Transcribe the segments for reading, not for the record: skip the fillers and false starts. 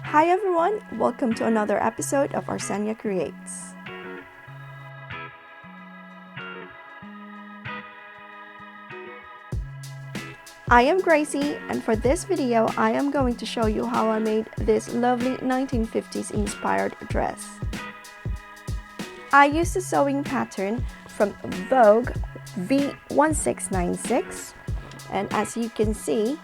Hi everyone, welcome to another episode of Arsenia Creates. I am Gracie, and for this video I am going to show you how I made this lovely 1950s inspired dress. I used a sewing pattern from Vogue V1696, and as you can see,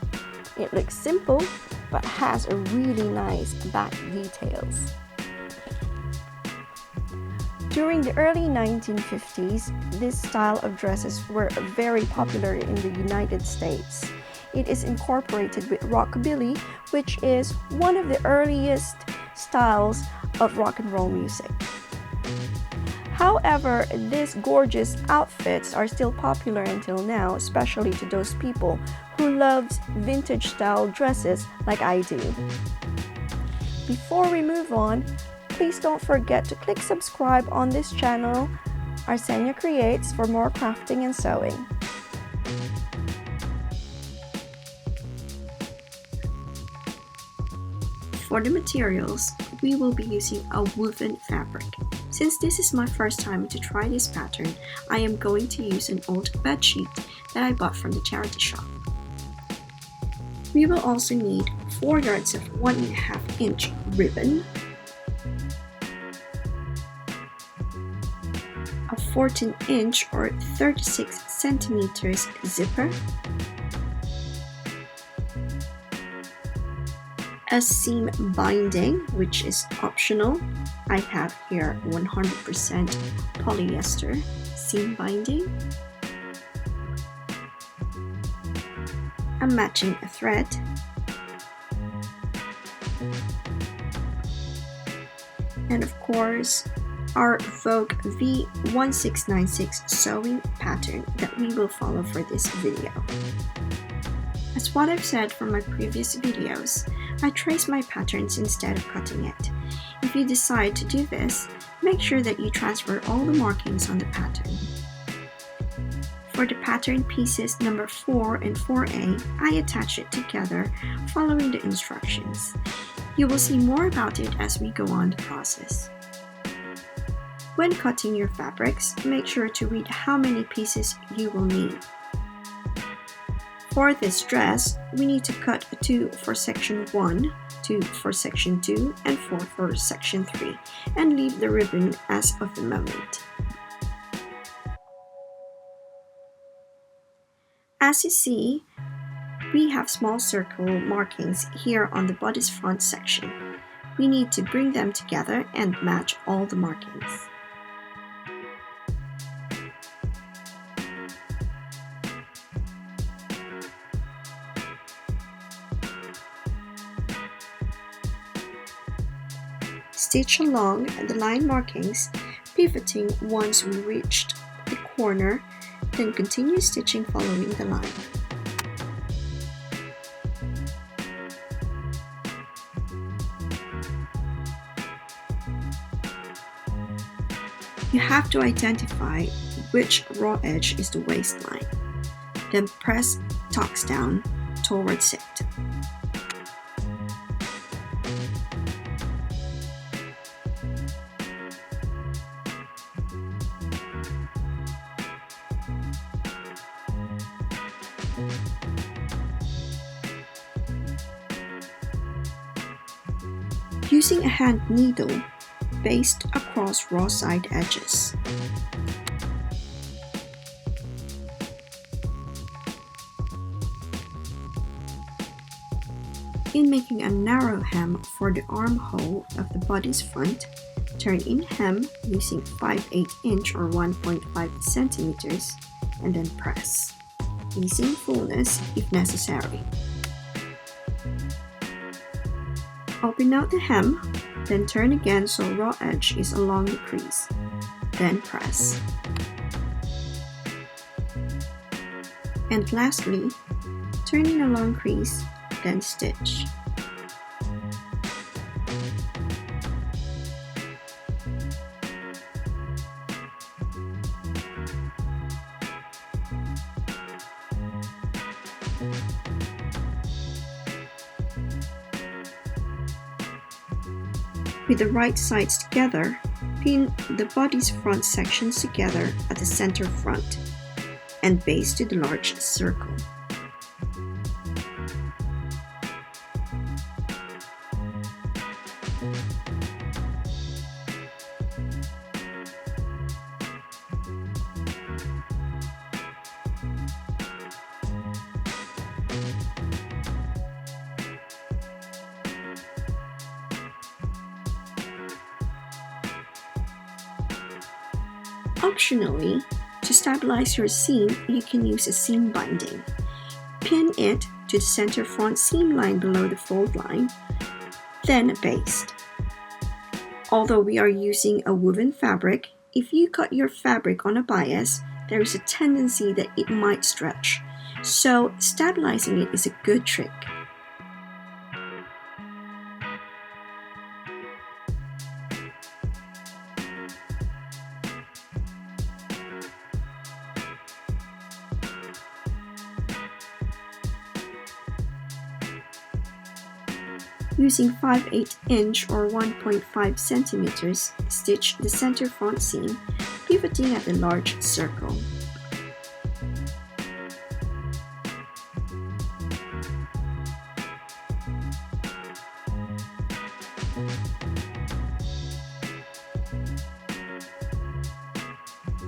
it looks simple but has a really nice back details. During the early 1950s, this style of dresses were very popular in the United States. It is incorporated with Rockabilly, which is one of the earliest styles of rock and roll music. However, these gorgeous outfits are still popular until now, especially to those people who loves vintage style dresses like I do. Before we move on, please don't forget to click subscribe on this channel, Arsenia Creates, for more crafting and sewing. For the materials, we will be using a woven fabric. Since this is my first time to try this pattern, I am going to use an old bedsheet that I bought from the charity shop. We will also need 4 yards of 1.5 inch ribbon, a 14 inch or 36 centimeters zipper, a seam binding, which is optional. I have here 100% polyester seam binding, a matching thread, and of course our Vogue V1696 sewing pattern that we will follow for this video. As what I've said from my previous videos, I trace my patterns instead of cutting it. If you decide to do this, make sure that you transfer all the markings on the pattern. For the pattern pieces number 4 and 4A, I attach it together following the instructions. You will see more about it as we go on the process. When cutting your fabrics, make sure to read how many pieces you will need. For this dress, we need to cut 2 for section 1, 2 for section 2, and 4 for section 3, and leave the ribbon as of the moment. As you see, we have small circle markings here on the body's front section. We need to bring them together and match all the markings. Stitch along the line markings, pivoting once we reached the corner, then continue stitching following the line. You have to identify which raw edge is the waistline, then press tucks down towards it. Using a hand needle, baste across raw side edges. In making a narrow hem for the armhole of the body's front, turn in hem using 5/8 inch or 1.5 centimeters and then press, easing fullness if necessary. Open out the hem, then turn again so raw edge is along the crease, then press. And lastly, turn in a long crease, then stitch. With the right sides together, pin the body's front sections together at the center front and base to the large circle. Optionally, to stabilize your seam, you can use a seam binding. Pin it to the center front seam line below the fold line, then baste. Although we are using a woven fabric, if you cut your fabric on a bias, there is a tendency that it might stretch, so stabilizing it is a good trick. Using 5/8 inch or 1.5 centimeters, stitch the center front seam, pivoting at the large circle.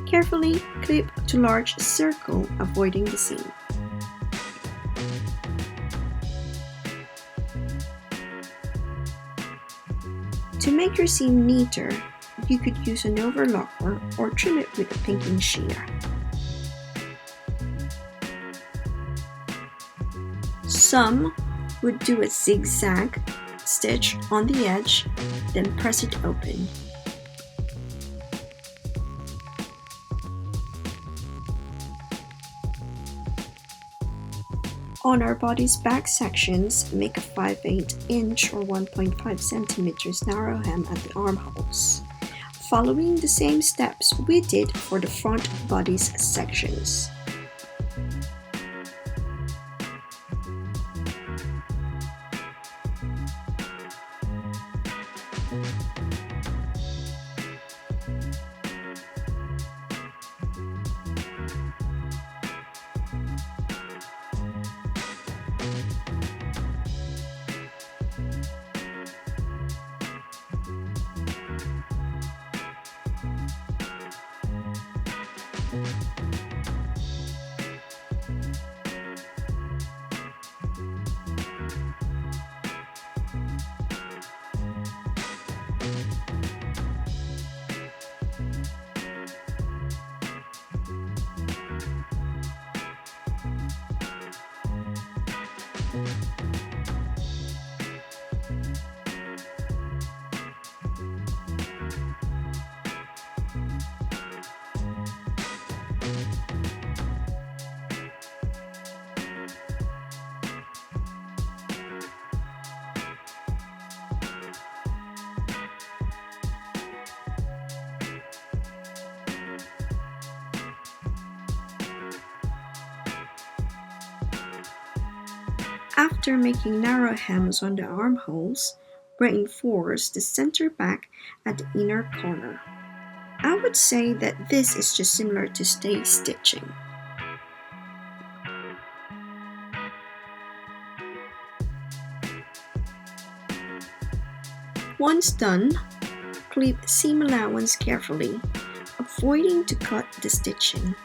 Carefully clip to large circle, avoiding the seam. To make your seam neater, you could use an overlocker or trim it with a pinking shear. Some would do a zigzag stitch on the edge, then press it open. On our body's back sections, make a 5/8 inch or 1.5 centimeters narrow hem at the armholes, following the same steps we did for the front body's sections. After making narrow hems on the armholes, reinforce the center back at the inner corner. I would say that this is just similar to stay stitching. Once done, clip seam allowance carefully, avoiding to cut the stitching.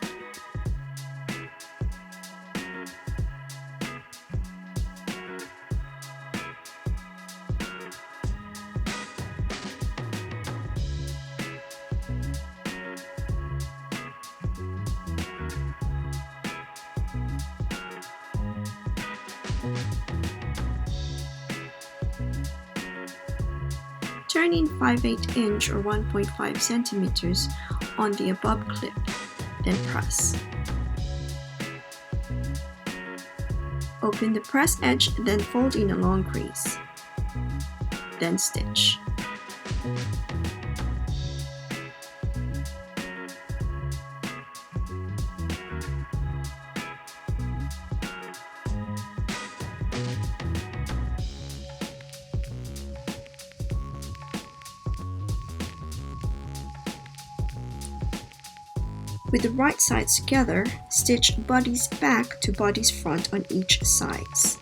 Turn in 5/8 inch or 1.5 centimeters on the above clip, then press. Open the press edge, then fold in a long crease. Then stitch. With the right sides together, stitch bodice back to bodice front on each sides.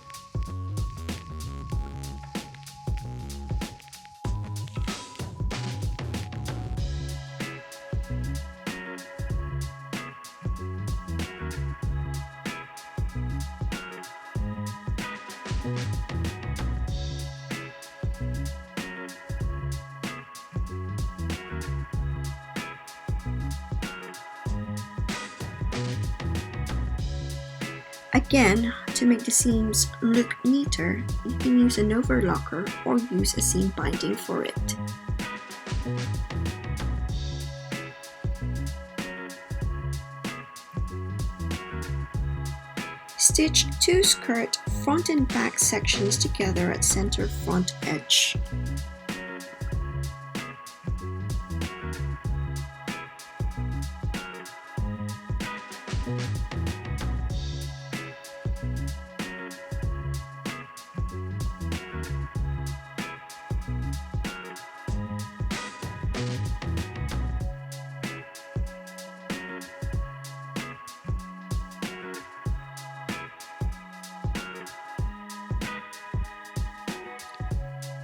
Again, to make the seams look neater, you can use an overlocker or use a seam binding for it. Stitch 2 skirt front and back sections together at center front edge.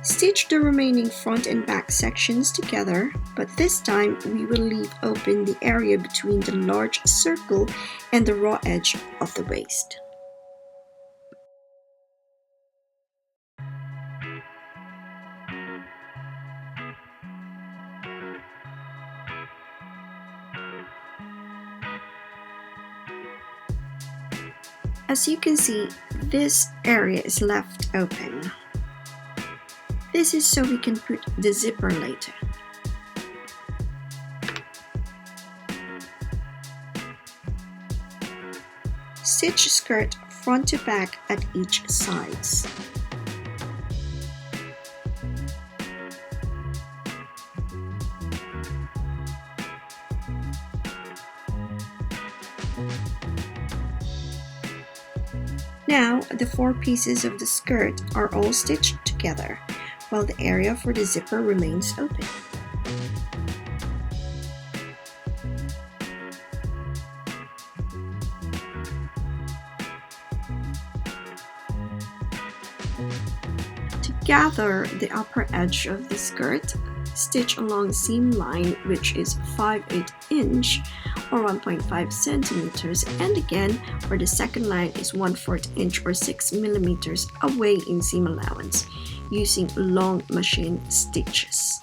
Stitch the remaining front and back sections together, but this time we will leave open the area between the large circle and the raw edge of the waist. As you can see, this area is left open. This is so we can put the zipper later. Stitch skirt front to back at each sides. Now, the 4 pieces of the skirt are all stitched together, while the area for the zipper remains open. To gather the upper edge of the skirt, stitch along seam line, which is 5/8 inch or 1.5 centimeters, and again where the second line is 1/4 inch or 6 millimeters away in seam allowance, using long machine stitches.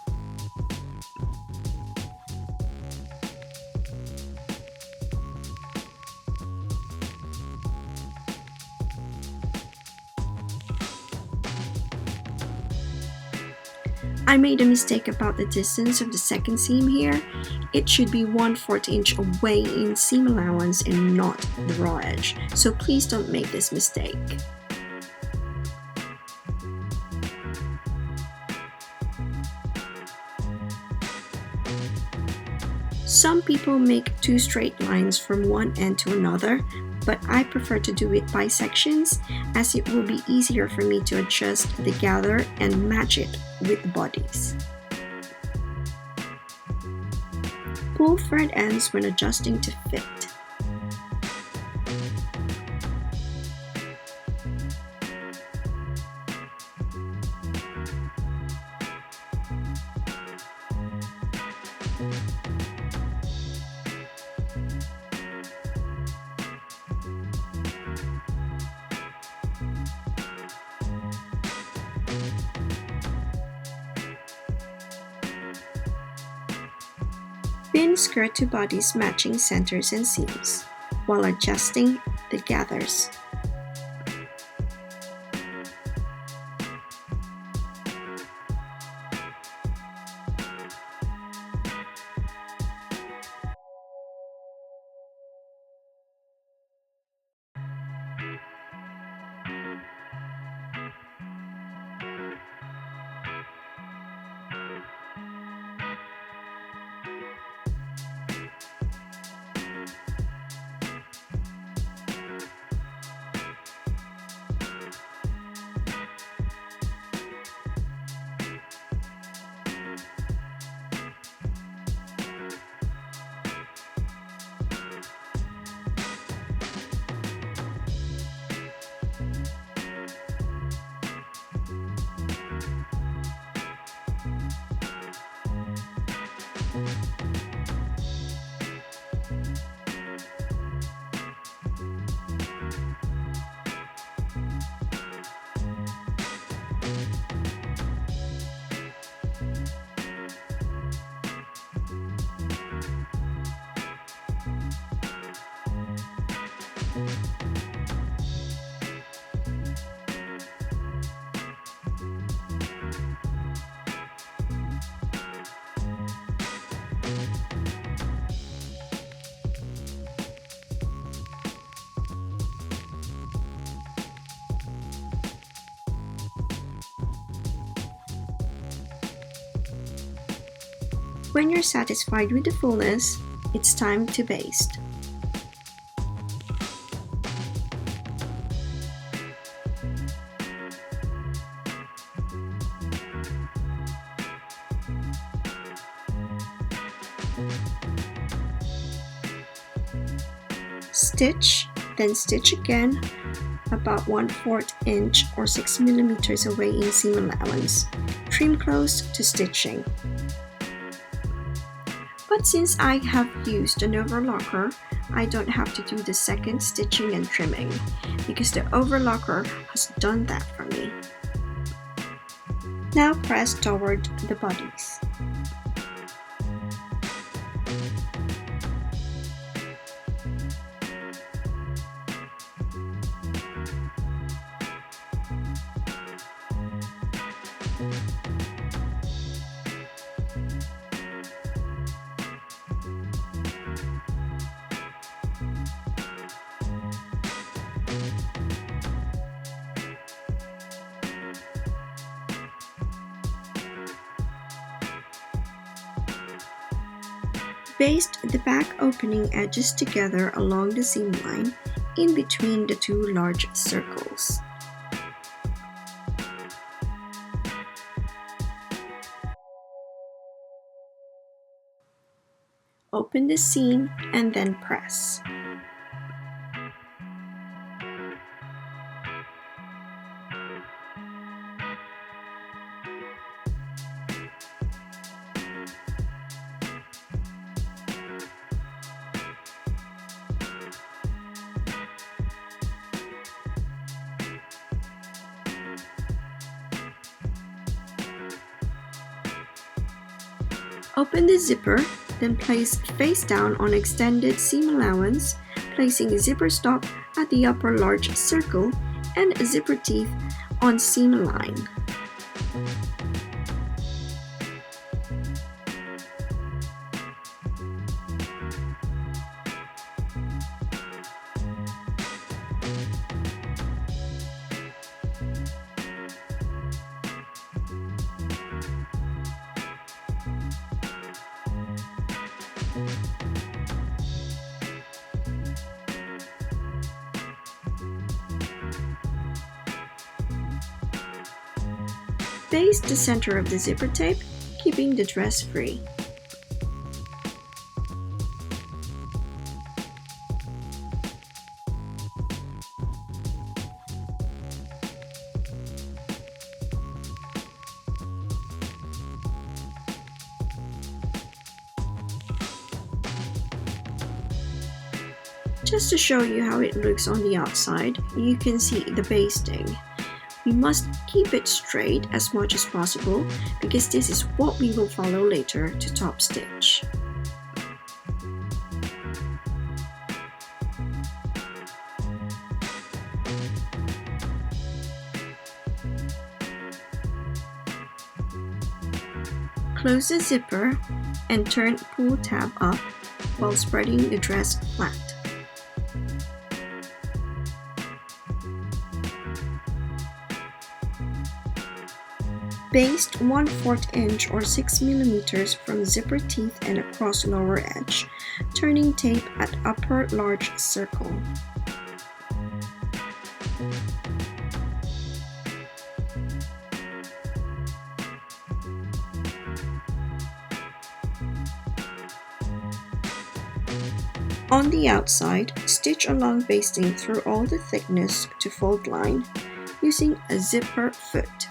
I made a mistake about the distance of the second seam here. It should be 1/4 inch away in seam allowance and not the raw edge, so please don't make this mistake. Some people make 2 straight lines from one end to another, but I prefer to do it by sections, as it will be easier for me to adjust the gather and match it with the bodies. Pull thread ends when adjusting to fit. Pin skirt to bodies matching centers and seams, while adjusting the gathers. When you're satisfied with the fullness, it's time to baste. Stitch, then stitch again about 1/4 inch or 6 millimeters away in seam allowance. Trim close to stitching. But since I have used an overlocker, I don't have to do the second stitching and trimming because the overlocker has done that for me. Now press toward the bodies. Baste the back opening edges together along the seam line in between the two large circles. Open the seam and then press. Open the zipper, then place face down on extended seam allowance, placing a zipper stop at the upper large circle and zipper teeth on seam line. Baste the center of the zipper tape, keeping the dress free. Just to show you how it looks on the outside, you can see the basting. We must keep it straight as much as possible because this is what we will follow later to top stitch. Close the zipper and turn pull tab up while spreading the dress flat. Baste 1/4 inch or 6 millimeters from zipper teeth and across lower edge, turning tape at upper large circle. On the outside, stitch along basting through all the thickness to fold line using a zipper foot.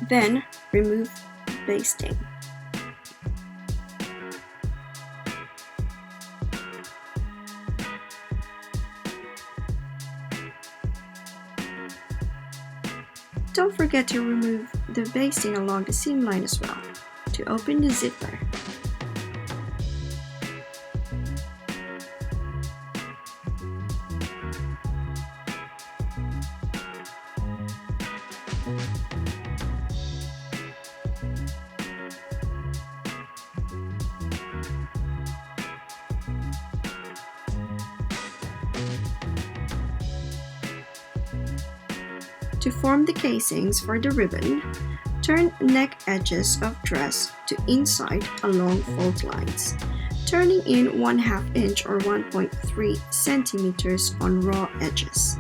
Then remove basting. Don't forget to remove the basting along the seam line as well to open the zipper. To form the casings for the ribbon, turn neck edges of dress to inside along fold lines, turning in 1/2 inch or 1.3 centimeters on raw edges.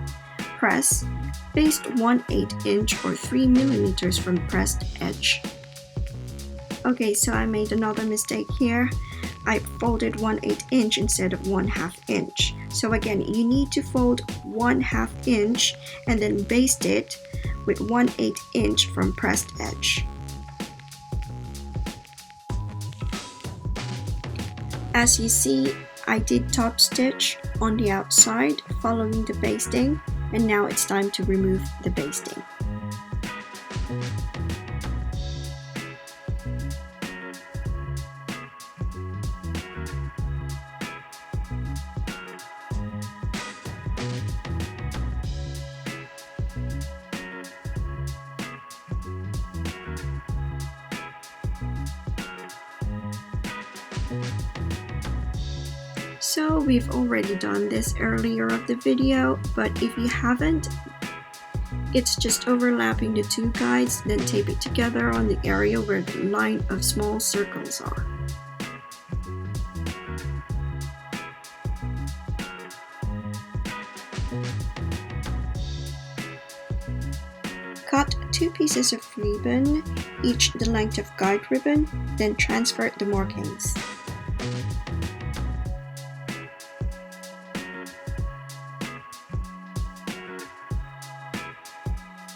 Press, baste 1/8 inch or 3 millimeters from pressed edge. Okay, so I made another mistake here. I folded 1/8 inch instead of 1/2 inch. So again, you need to fold 1/2 inch and then baste it with 1/8 inch from pressed edge. As you see, I did top stitch on the outside following the basting, and now it's time to remove the basting. So we've already done this earlier of the video, but if you haven't, it's just overlapping the two guides, then tape it together on the area where the line of small circles are. Cut 2 pieces of ribbon, each the length of guide ribbon, then transfer the markings.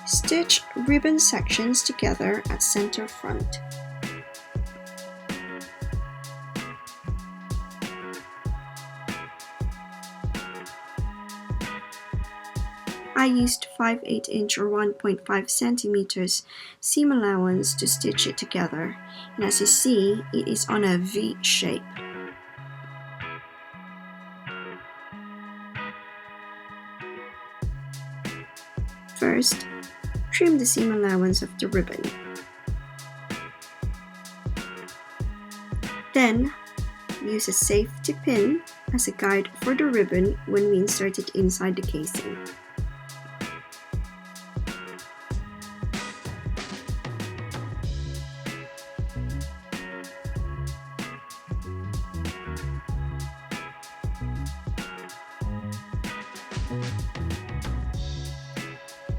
Stitch ribbon sections together at center front. I used 5/8 inch or 1.5 centimeters seam allowance to stitch it together, and as you see, it is on a V shape. First, trim the seam allowance of the ribbon. Then, use a safety pin as a guide for the ribbon when we insert it inside the casing.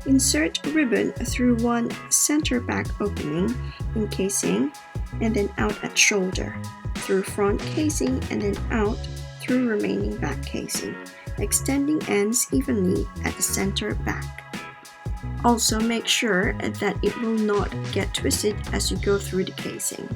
Insert ribbon through one center back opening in casing and then out at shoulder, through front casing and then out through remaining back casing, extending ends evenly at the center back. Also make sure that it will not get twisted as you go through the casing.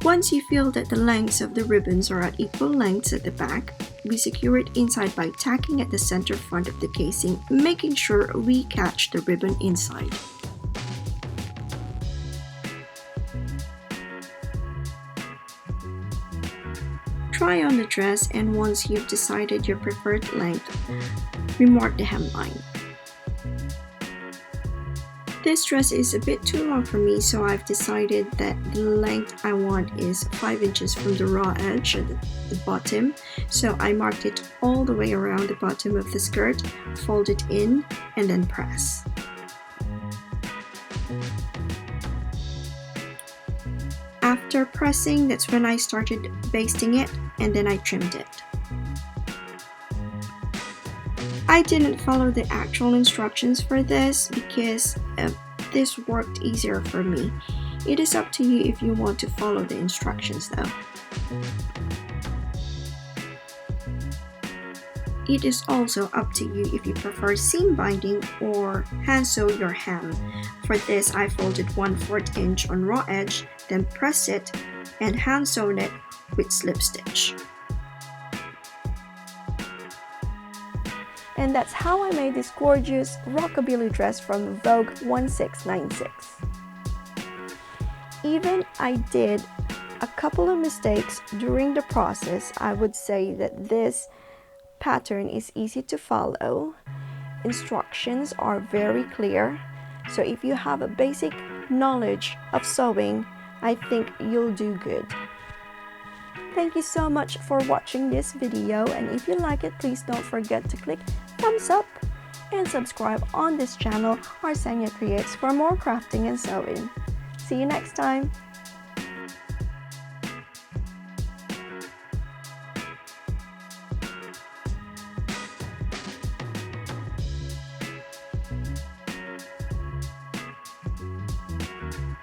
Once you feel that the lengths of the ribbons are at equal lengths at the back, we secure it inside by tacking at the center front of the casing, making sure we catch the ribbon inside. Try on the dress, and once you've decided your preferred length, remark the hemline. This dress is a bit too long for me, so I've decided that the length I want is 5 inches from the raw edge at the bottom. So I marked it all the way around the bottom of the skirt, fold it in, and then press. After pressing, that's when I started basting it, and then I trimmed it. I didn't follow the actual instructions for this because this worked easier for me. It is up to you if you want to follow the instructions though. It is also up to you if you prefer seam binding or hand sew your hem. For this, I folded 1/4 inch on raw edge, then pressed it and hand sewn it with slip stitch. And that's how I made this gorgeous rockabilly dress from Vogue 1696. Even I did a couple of mistakes during the process. I would say that this pattern is easy to follow. Instructions are very clear. So if you have a basic knowledge of sewing, I think you'll do good. Thank you so much for watching this video, and if you like it, please don't forget to click thumbs up and subscribe on this channel, Arsenia Creates, for more crafting and sewing. See you next time!